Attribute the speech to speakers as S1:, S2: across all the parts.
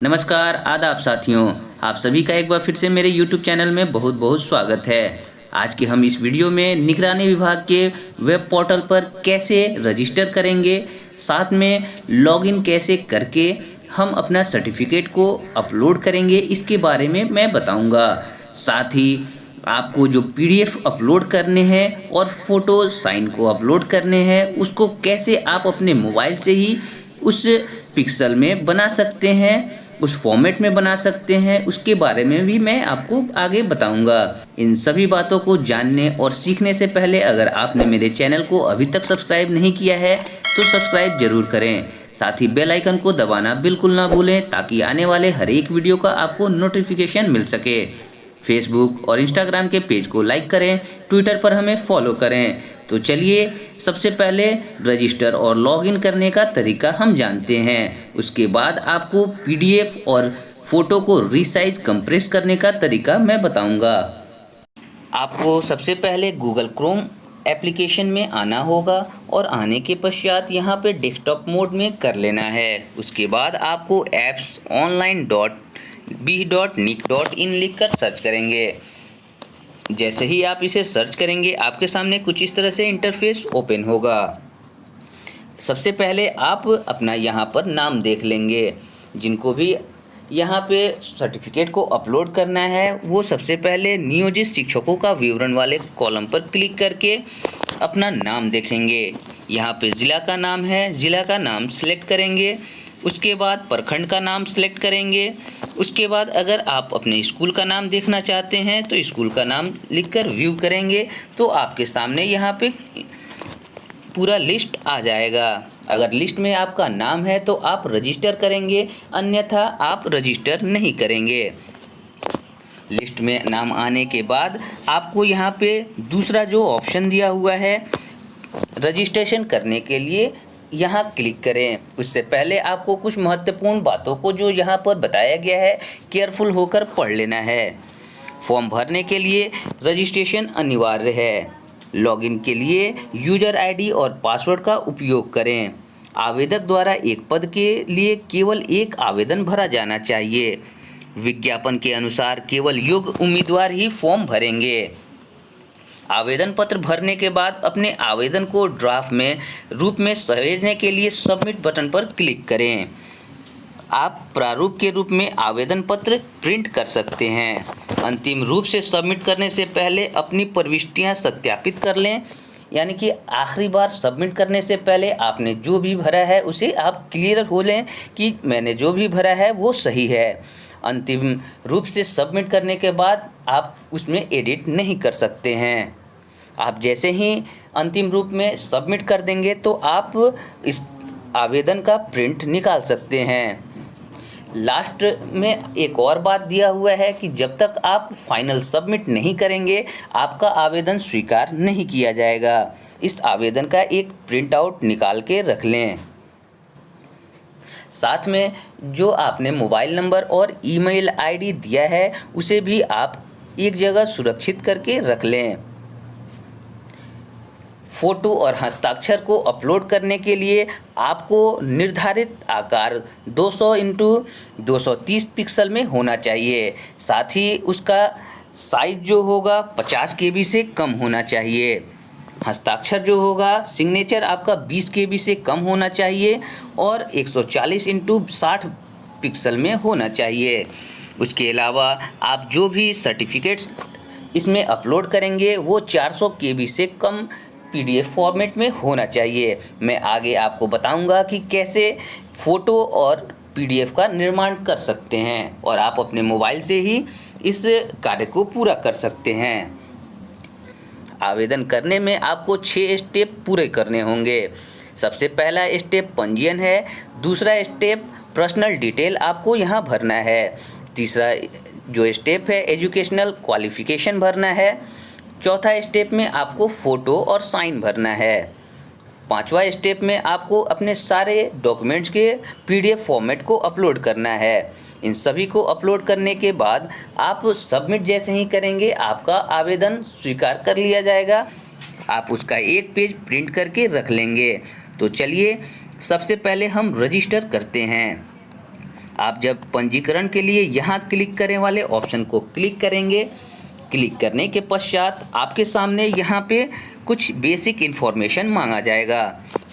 S1: नमस्कार, आदाब साथियों। आप सभी का एक बार फिर से मेरे YouTube चैनल में बहुत-बहुत स्वागत है। आज के हम इस वीडियो में निगरानी विभाग के वेब पोर्टल पर कैसे रजिस्टर करेंगे, साथ में लॉगिन कैसे करके हम अपना सर्टिफिकेट को अपलोड करेंगे, इसके बारे में मैं बताऊंगा। साथ ही आपको जो PDF अपलोड करने हैं और फ़ोटो साइन को अपलोड करने हैं, उसको कैसे आप अपने मोबाइल से ही उस पिक्सल में बना सकते हैं, उस फॉर्मेट में बना सकते हैं, उसके बारे में भी मैं आपको आगे बताऊंगा। इन सभी बातों को जानने और सीखने से पहले अगर आपने मेरे चैनल को अभी तक सब्सक्राइब नहीं किया है तो सब्सक्राइब जरूर करें। साथ ही बेल आइकन को दबाना बिल्कुल ना भूलें ताकि आने वाले हर एक वीडियो का आपको नोटिफिकेशन मिल सके। फेसबुक और इंस्टाग्राम के पेज को लाइक करें, ट्विटर पर हमें फॉलो करें। तो चलिए सबसे पहले रजिस्टर और लॉगिन करने का तरीका हम जानते हैं। उसके बाद आपको PDF और फोटो को रीसाइज कंप्रेस करने का तरीका मैं बताऊंगा। आपको सबसे पहले गूगल क्रोम एप्लीकेशन में आना होगा और आने के पश्चात यहाँ पे डेस्कटॉप मोड में कर लेना है। उसके बाद आपको appsonline.b.nic.in लिखकर सर्च करेंगे। जैसे ही आप इसे सर्च करेंगे आपके सामने कुछ इस तरह से इंटरफेस ओपन होगा। सबसे पहले आप अपना यहाँ पर नाम देख लेंगे। जिनको भी यहाँ पे सर्टिफिकेट को अपलोड करना है वो सबसे पहले नियोजित शिक्षकों का विवरण वाले कॉलम पर क्लिक करके अपना नाम देखेंगे। यहाँ पे ज़िला का नाम है, ज़िला का नाम सेलेक्ट करेंगे। उसके बाद प्रखंड का नाम सेलेक्ट करेंगे। उसके बाद अगर आप अपने स्कूल का नाम देखना चाहते हैं तो स्कूल का नाम लिखकर व्यू करेंगे तो आपके सामने यहाँ पे पूरा लिस्ट आ जाएगा। अगर लिस्ट में आपका नाम है तो आप रजिस्टर करेंगे, अन्यथा आप रजिस्टर नहीं करेंगे। लिस्ट में नाम आने के बाद आपको यहाँ पे दूसरा जो ऑप्शन दिया हुआ है रजिस्ट्रेशन करने के लिए, यहाँ क्लिक करें। उससे पहले आपको कुछ महत्वपूर्ण बातों को जो यहाँ पर बताया गया है केयरफुल होकर पढ़ लेना है। फॉर्म भरने के लिए रजिस्ट्रेशन अनिवार्य है। लॉगिन के लिए यूजर आईडी और पासवर्ड का उपयोग करें। आवेदक द्वारा एक पद के लिए केवल एक आवेदन भरा जाना चाहिए। विज्ञापन के अनुसार केवल योग्य उम्मीदवार ही फॉर्म भरेंगे। आवेदन पत्र भरने के बाद अपने आवेदन को ड्राफ्ट में रूप में सहेजने के लिए सबमिट बटन पर क्लिक करें। आप प्रारूप के रूप में आवेदन पत्र प्रिंट कर सकते हैं। अंतिम रूप से सबमिट करने से पहले अपनी प्रविष्टियां सत्यापित कर लें, यानी कि आखिरी बार सबमिट करने से पहले आपने जो भी भरा है उसे आप क्लियर हो लें कि मैंने जो भी भरा है वो सही है। अंतिम रूप से सबमिट करने के बाद आप उसमें एडिट नहीं कर सकते हैं। आप जैसे ही अंतिम रूप में सबमिट कर देंगे तो आप इस आवेदन का प्रिंट निकाल सकते हैं। लास्ट में एक और बात दिया हुआ है कि जब तक आप फाइनल सबमिट नहीं करेंगे आपका आवेदन स्वीकार नहीं किया जाएगा। इस आवेदन का एक प्रिंट आउट निकाल के रख लें। साथ में जो आपने मोबाइल नंबर और ईमेल आईडी दिया है उसे भी आप एक जगह सुरक्षित करके रख लें। फ़ोटो और हस्ताक्षर को अपलोड करने के लिए आपको निर्धारित आकार 200 × 230 पिक्सल में होना चाहिए। साथ ही उसका साइज जो होगा 50 KB से कम होना चाहिए। हस्ताक्षर जो होगा सिग्नेचर आपका 20 KB से कम होना चाहिए और 140 × 60 पिक्सल में होना चाहिए। उसके अलावा आप जो भी सर्टिफिकेट्स इसमें अपलोड करेंगे वो 400 KB से कम PDF फॉर्मेट में होना चाहिए। मैं आगे आपको बताऊंगा कि कैसे फ़ोटो और PDF का निर्माण कर सकते हैं और आप अपने मोबाइल से ही इस कार्य को पूरा कर सकते हैं। आवेदन करने में आपको 6 स्टेप पूरे करने होंगे। सबसे पहला स्टेप पंजीयन है। दूसरा स्टेप पर्सनल डिटेल आपको यहाँ भरना है। तीसरा जो स्टेप है एजुकेशनल क्वालिफ़िकेशन भरना है। चौथा स्टेप में आपको फ़ोटो और साइन भरना है। पांचवा स्टेप में आपको अपने सारे डॉक्यूमेंट्स के PDF फॉर्मेट को अपलोड करना है। इन सभी को अपलोड करने के बाद आप सबमिट जैसे ही करेंगे आपका आवेदन स्वीकार कर लिया जाएगा। आप उसका एक पेज प्रिंट करके रख लेंगे। तो चलिए सबसे पहले हम रजिस्टर करते हैं। आप जब पंजीकरण के लिए यहाँ क्लिक करने वाले ऑप्शन को क्लिक करेंगे, क्लिक करने के पश्चात आपके सामने यहाँ पे कुछ बेसिक इन्फॉर्मेशन मांगा जाएगा।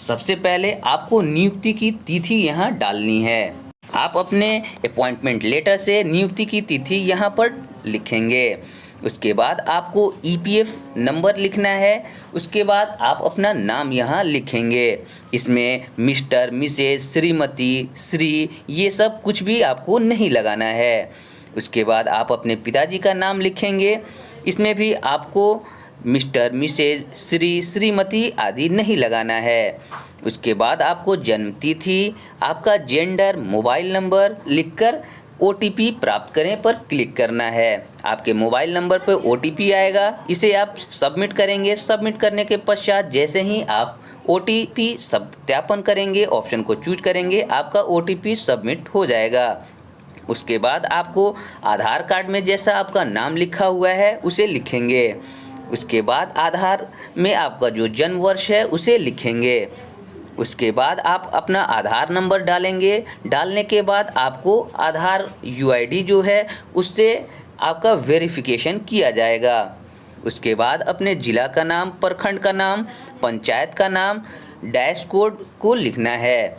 S1: सबसे पहले आपको नियुक्ति की तिथि यहाँ डालनी है। आप अपने अपॉइंटमेंट लेटर से नियुक्ति की तिथि यहाँ पर लिखेंगे। उसके बाद आपको EPF नंबर लिखना है। उसके बाद आप अपना नाम यहाँ लिखेंगे। इसमें मिस्टर, मिसेस, श्रीमती, श्री ये सब कुछ भी आपको नहीं लगाना है। उसके बाद आप अपने पिताजी का नाम लिखेंगे। इसमें भी आपको मिस्टर, मिसेज, श्री, श्रीमती आदि नहीं लगाना है। उसके बाद आपको जन्म तिथि, आपका जेंडर, मोबाइल नंबर लिखकर OTP प्राप्त करें पर क्लिक करना है। आपके मोबाइल नंबर पर OTP आएगा, इसे आप सबमिट करेंगे। सबमिट करने के पश्चात जैसे ही आप OTP सत्यापन करेंगे, ऑप्शन को चूज करेंगे, आपका OTP सबमिट हो जाएगा। उसके बाद आपको आधार कार्ड में जैसा आपका नाम लिखा हुआ है उसे लिखेंगे। उसके बाद आधार में आपका जो जन्म वर्ष है उसे लिखेंगे। उसके बाद आप अपना आधार नंबर डालेंगे। डालने के बाद आपको आधार UID जो है उससे आपका वेरिफिकेशन किया जाएगा। उसके बाद अपने ज़िला का नाम, प्रखंड का नाम, पंचायत का नाम, डैश कोड को लिखना है।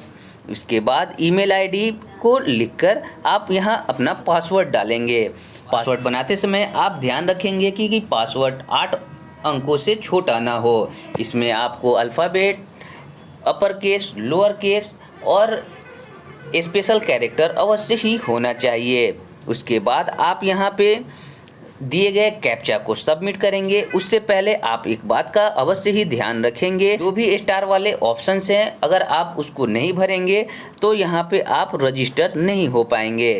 S1: उसके बाद ईमेल ID को लिखकर आप यहाँ अपना पासवर्ड डालेंगे। पासवर्ड बनाते समय आप ध्यान रखेंगे कि पासवर्ड 8 अंकों से छोटा ना हो। इसमें आपको alphabet, upper case, lower case और स्पेशल कैरेक्टर अवश्य ही होना चाहिए। उसके बाद आप यहाँ पे दिए गए कैप्चा को सबमिट करेंगे। उससे पहले आप एक बात का अवश्य ही ध्यान रखेंगे, जो भी स्टार वाले ऑप्शंस हैं अगर आप उसको नहीं भरेंगे तो यहाँ पे आप रजिस्टर नहीं हो पाएंगे।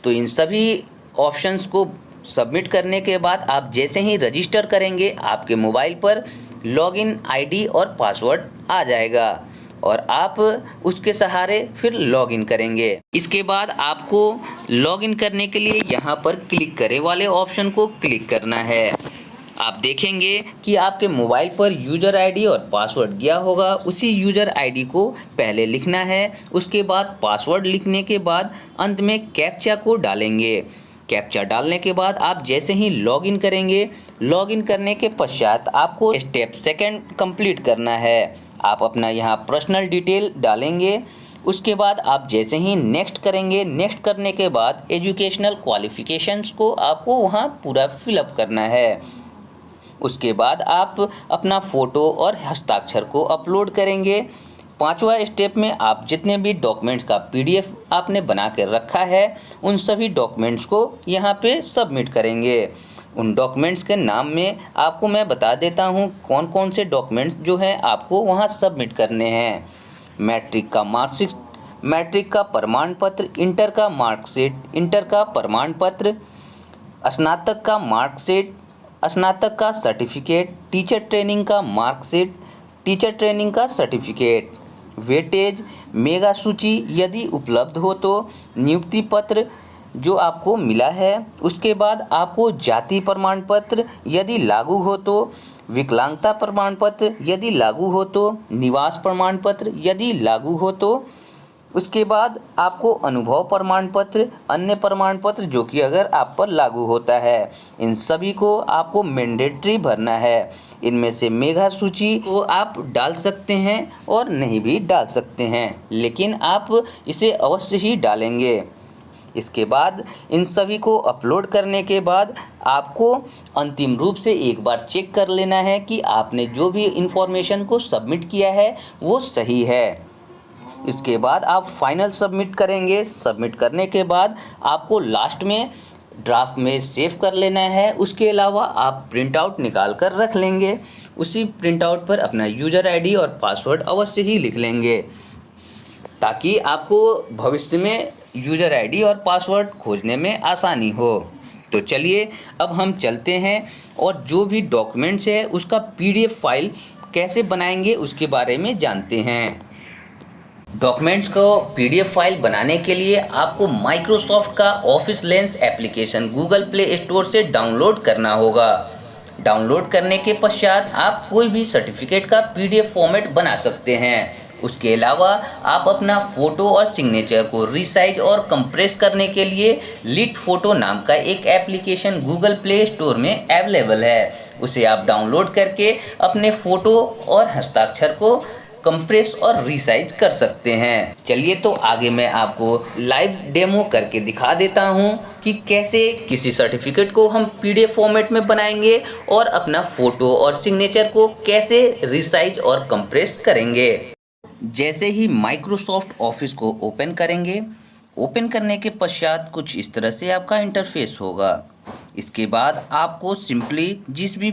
S1: तो इन सभी ऑप्शंस को सबमिट करने के बाद आप जैसे ही रजिस्टर करेंगे आपके मोबाइल पर लॉगिन ID और पासवर्ड आ जाएगा और आप उसके सहारे फिर लॉगिन करेंगे। इसके बाद आपको लॉगिन करने के लिए यहाँ पर क्लिक करें वाले ऑप्शन को क्लिक करना है। आप देखेंगे कि आपके मोबाइल पर यूज़र ID और पासवर्ड गया होगा। उसी यूज़र ID को पहले लिखना है। उसके बाद पासवर्ड लिखने के बाद अंत में कैप्चा को डालेंगे। कैप्चा डालने के बाद आप जैसे ही लॉगिन करेंगे, लॉगिन करने के पश्चात आपको स्टेप सेकंड कंप्लीट करना है। आप अपना यहाँ पर्सनल डिटेल डालेंगे। उसके बाद आप जैसे ही नेक्स्ट करेंगे, नेक्स्ट करने के बाद एजुकेशनल क्वालिफ़िकेशंस को आपको वहाँ पूरा फिलअप करना है। उसके बाद आप अपना फ़ोटो और हस्ताक्षर को अपलोड करेंगे। 5वां स्टेप में आप जितने भी डॉक्यूमेंट्स का PDF आपने बना कर रखा है उन सभी डॉक्यूमेंट्स को यहाँ पे सबमिट करेंगे। उन डॉक्यूमेंट्स के नाम में आपको मैं बता देता हूँ कौन कौन से डॉक्यूमेंट्स जो हैं आपको वहाँ सबमिट करने हैं। मैट्रिक का मार्कशीट, मैट्रिक का प्रमाण पत्र, इंटर का मार्कशीट, इंटर का प्रमाण पत्र, स्नातक का मार्कशीट, स्नातक का सर्टिफिकेट, टीचर ट्रेनिंग का मार्कशीट, टीचर ट्रेनिंग का सर्टिफिकेट, वेटेज, मेगा सूची यदि उपलब्ध हो तो, नियुक्ति पत्र जो आपको मिला है। उसके बाद आपको जाति प्रमाण पत्र यदि लागू हो तो, विकलांगता प्रमाण पत्र यदि लागू हो तो, निवास प्रमाण पत्र यदि लागू हो तो, उसके बाद आपको अनुभव प्रमाण पत्र, अन्य प्रमाण पत्र जो कि अगर आप पर लागू होता है, इन सभी को आपको मैंडेटरी भरना है। इनमें से मेगा सूची को आप डाल सकते हैं और नहीं भी डाल सकते हैं, लेकिन आप इसे अवश्य ही डालेंगे। इसके बाद इन सभी को अपलोड करने के बाद आपको अंतिम रूप से एक बार चेक कर लेना है कि आपने जो भी इंफॉर्मेशन को सबमिट किया है वो सही है। इसके बाद आप फाइनल सबमिट करेंगे। सबमिट करने के बाद आपको लास्ट में ड्राफ्ट में सेव कर लेना है। उसके अलावा आप प्रिंट आउट निकाल कर रख लेंगे। उसी प्रिंट आउट पर अपना यूज़र ID और पासवर्ड अवश्य ही लिख लेंगे ताकि आपको भविष्य में यूज़र ID और पासवर्ड खोजने में आसानी हो। तो चलिए अब हम चलते हैं और जो भी डॉक्यूमेंट्स है उसका PDF फाइल कैसे बनाएंगे उसके बारे में जानते हैं। डॉक्यूमेंट्स को PDF फाइल बनाने के लिए आपको माइक्रोसॉफ्ट का office lens application Google play store से डाउनलोड करना होगा। डाउनलोड करने के पश्चात आप कोई भी सर्टिफिकेट का PDF फॉर्मेट बना सकते हैं। उसके अलावा आप अपना फ़ोटो और सिग्नेचर को रीसाइज और कंप्रेस करने के लिए लिट फोटो नाम का एक एप्लीकेशन गूगल प्ले स्टोर में अवेलेबल है। उसे आप डाउनलोड करके अपने फ़ोटो और हस्ताक्षर को कंप्रेस और रीसाइज कर सकते हैं। चलिए तो आगे मैं आपको लाइव डेमो करके दिखा देता हूं कि कैसे किसी सर्टिफिकेट को हम पीडीएफ फॉर्मेट में बनाएंगे और अपना फोटो और सिग्नेचर को कैसे रीसाइज और कंप्रेस करेंगे। जैसे ही माइक्रोसॉफ्ट ऑफिस को ओपन करेंगे, ओपन करने के पश्चात कुछ इस तरह से आपका इंटरफेस होगा। इसके बाद आपको सिंपली जिस भी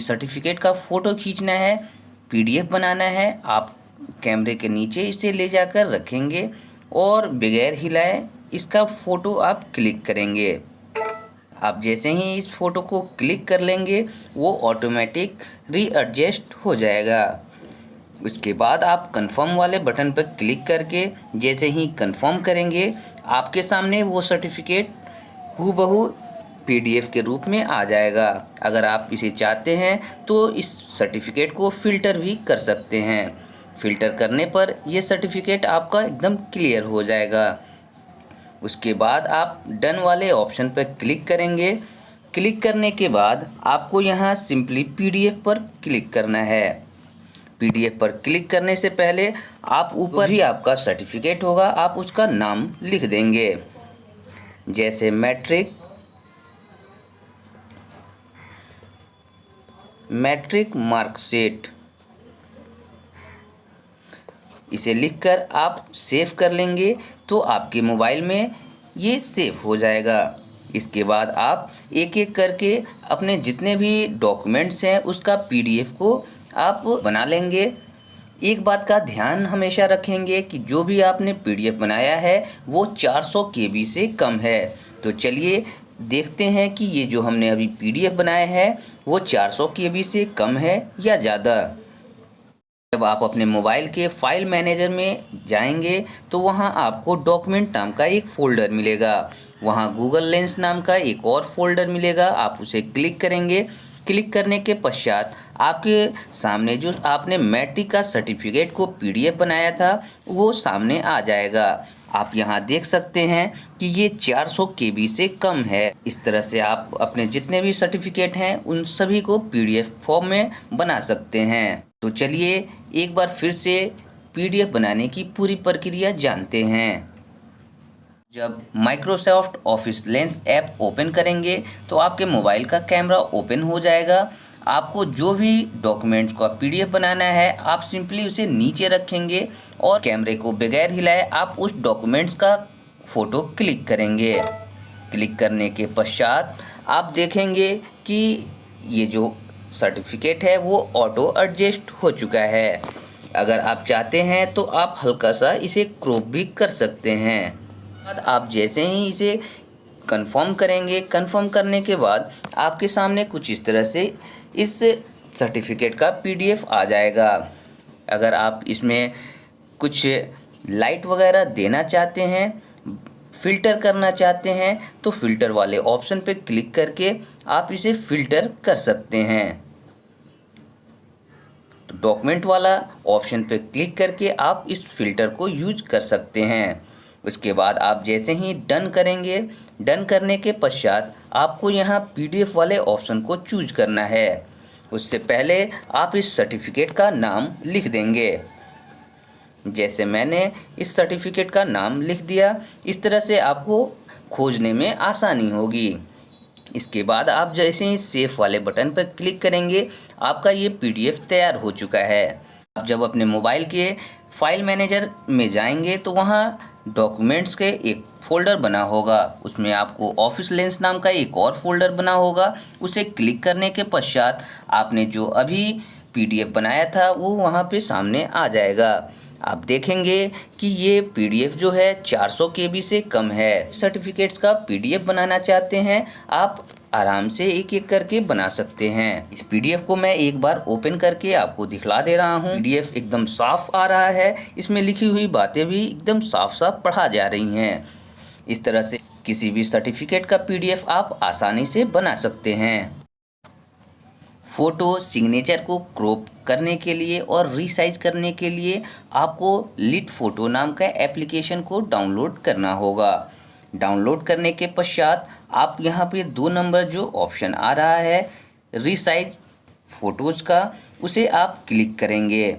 S1: सर्टिफिकेट का फ़ोटो खींचना है, पीडीएफ बनाना है, आप कैमरे के नीचे इसे ले जाकर रखेंगे और बगैर हिलाए इसका फ़ोटो आप क्लिक करेंगे। आप जैसे ही इस फ़ोटो को क्लिक कर लेंगे वो ऑटोमेटिक रीएडजस्ट हो जाएगा। उसके बाद आप कंफर्म वाले बटन पर क्लिक करके जैसे ही कंफर्म करेंगे, आपके सामने वो सर्टिफिकेट हूबहू पीडीएफ के रूप में आ जाएगा। अगर आप इसे चाहते हैं तो इस सर्टिफिकेट को फ़िल्टर भी कर सकते हैं। फ़िल्टर करने पर ये सर्टिफिकेट आपका एकदम क्लियर हो जाएगा। उसके बाद आप डन वाले ऑप्शन पर क्लिक करेंगे। क्लिक करने के बाद आपको यहाँ सिंपली पीडीएफ पर क्लिक करना है। पीडीएफ पर क्लिक करने से पहले आप ऊपर ही आपका सर्टिफिकेट होगा, आप उसका नाम लिख देंगे, जैसे मैट्रिक मार्कशीट। इसे लिखकर आप सेव कर लेंगे तो आपके मोबाइल में ये सेव हो जाएगा। इसके बाद आप एक एक करके अपने जितने भी डॉक्यूमेंट्स हैं उसका पीडीएफ को आप बना लेंगे। एक बात का ध्यान हमेशा रखेंगे कि जो भी आपने पीडीएफ बनाया है वो 400 केबी से कम है। तो चलिए देखते हैं कि ये जो हमने अभी पीडीएफ बनाया है वो 400 केबी से कम है या ज़्यादा। जब आप अपने मोबाइल के फाइल मैनेजर में जाएंगे तो वहाँ आपको डॉक्यूमेंट नाम का एक फ़ोल्डर मिलेगा। वहाँ गूगल लेंस नाम का एक और फ़ोल्डर मिलेगा, आप उसे क्लिक करेंगे। क्लिक करने के पश्चात आपके सामने जो आपने मैट्रिक का सर्टिफिकेट को पीडीएफ बनाया था वो सामने आ जाएगा। आप यहाँ देख सकते हैं कि ये 400 केबी से कम है। इस तरह से आप अपने जितने भी सर्टिफिकेट हैं उन सभी को पीडीएफ फॉर्म में बना सकते हैं। तो चलिए एक बार फिर से पीडीएफ बनाने की पूरी प्रक्रिया जानते हैं। जब Microsoft office lens app open करेंगे तो आपके मोबाइल का कैमरा ओपन हो जाएगा। आपको जो भी डॉक्यूमेंट्स का पीडीएफ बनाना है आप सिंपली उसे नीचे रखेंगे और कैमरे को बगैर हिलाए आप उस डॉक्यूमेंट्स का फ़ोटो क्लिक करेंगे। क्लिक करने के पश्चात आप देखेंगे कि ये जो सर्टिफिकेट है वो ऑटो एडजस्ट हो चुका है। अगर आप चाहते हैं तो आप हल्का सा इसे क्रॉप भी कर सकते हैं। आप जैसे ही इसे कंफर्म करेंगे, कंफर्म करने के बाद आपके सामने कुछ इस तरह से इस सर्टिफिकेट का पीडीएफ आ जाएगा। अगर आप इसमें कुछ लाइट वगैरह देना चाहते हैं, फ़िल्टर करना चाहते हैं तो फ़िल्टर वाले ऑप्शन पे क्लिक करके आप इसे फ़िल्टर कर सकते हैं। तो डॉक्यूमेंट वाला ऑप्शन पे क्लिक करके आप इस फ़िल्टर को यूज कर सकते हैं। उसके बाद आप जैसे ही डन करेंगे, डन करने के पश्चात आपको यहाँ पीडीएफ वाले ऑप्शन को चूज करना है। उससे पहले आप इस सर्टिफिकेट का नाम लिख देंगे, जैसे मैंने इस सर्टिफिकेट का नाम लिख दिया। इस तरह से आपको खोजने में आसानी होगी। इसके बाद आप जैसे ही सेव वाले बटन पर क्लिक करेंगे आपका ये पीडीएफ तैयार हो चुका है। आप जब अपने मोबाइल के फाइल मैनेजर में जाएंगे तो वहाँ डॉक्यूमेंट्स के एक फ़ोल्डर बना होगा, उसमें आपको ऑफिस लेंस नाम का एक और फ़ोल्डर बना होगा। उसे क्लिक करने के पश्चात आपने जो अभी पीडीएफ बनाया था वो वहाँ पे सामने आ जाएगा। आप देखेंगे कि ये पीडीएफ जो है 400 केबी से कम है। सर्टिफिकेट्स का पीडीएफ बनाना चाहते हैं आप आराम से एक एक करके बना सकते हैं। इस पीडीएफ को मैं एक बार ओपन करके आपको दिखला दे रहा हूँ। पीडीएफ एकदम साफ आ रहा है, इसमें लिखी हुई बातें भी एकदम साफ साफ पढ़ा जा रही हैं। इस तरह से किसी भी सर्टिफिकेट का पीडीएफ आप आसानी से बना सकते हैं। फ़ोटो सिग्नेचर को क्रॉप करने के लिए और रीसाइज करने के लिए आपको लिट फ़ोटो नाम का एप्लीकेशन को डाउनलोड करना होगा। डाउनलोड करने के पश्चात आप यहाँ पे 2 नंबर जो ऑप्शन आ रहा है रीसाइज फ़ोटोज़ का, उसे आप क्लिक करेंगे।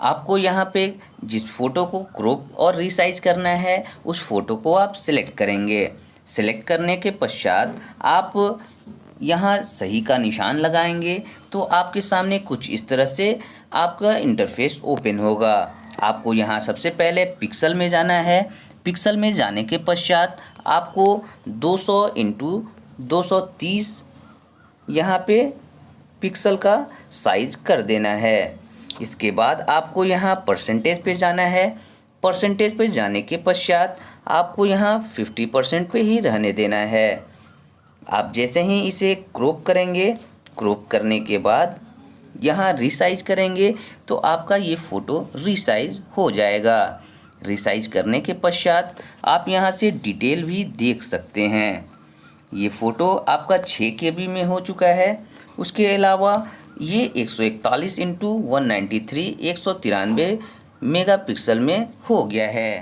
S1: आपको यहाँ पे जिस फ़ोटो को क्रॉप और रीसाइज करना है उस फ़ोटो को आप सिलेक्ट करेंगे। सिलेक्ट करने के पश्चात आप यहाँ सही का निशान लगाएंगे तो आपके सामने कुछ इस तरह से आपका इंटरफेस ओपन होगा। आपको यहाँ सबसे पहले पिक्सल में जाना है। पिक्सल में जाने के पश्चात आपको 200 × 230 यहाँ पे पिक्सल का साइज कर देना है। इसके बाद आपको यहाँ परसेंटेज पे जाना है। परसेंटेज पे जाने के पश्चात आपको यहाँ 50% पे ही रहने देना है। आप जैसे ही इसे क्रॉप करेंगे, क्रॉप करने के बाद यहाँ रीसाइज करेंगे तो आपका ये फ़ोटो रीसाइज हो जाएगा। रीसाइज करने के पश्चात आप यहाँ से डिटेल भी देख सकते हैं। ये फ़ोटो आपका 6 KB में हो चुका है। उसके अलावा ये 141 × 193 193 मेगापिक्सल में हो गया है।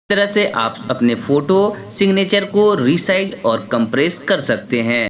S1: इस तरह से आप अपने फ़ोटो सिग्नेचर को रीसाइज और कंप्रेस कर सकते हैं।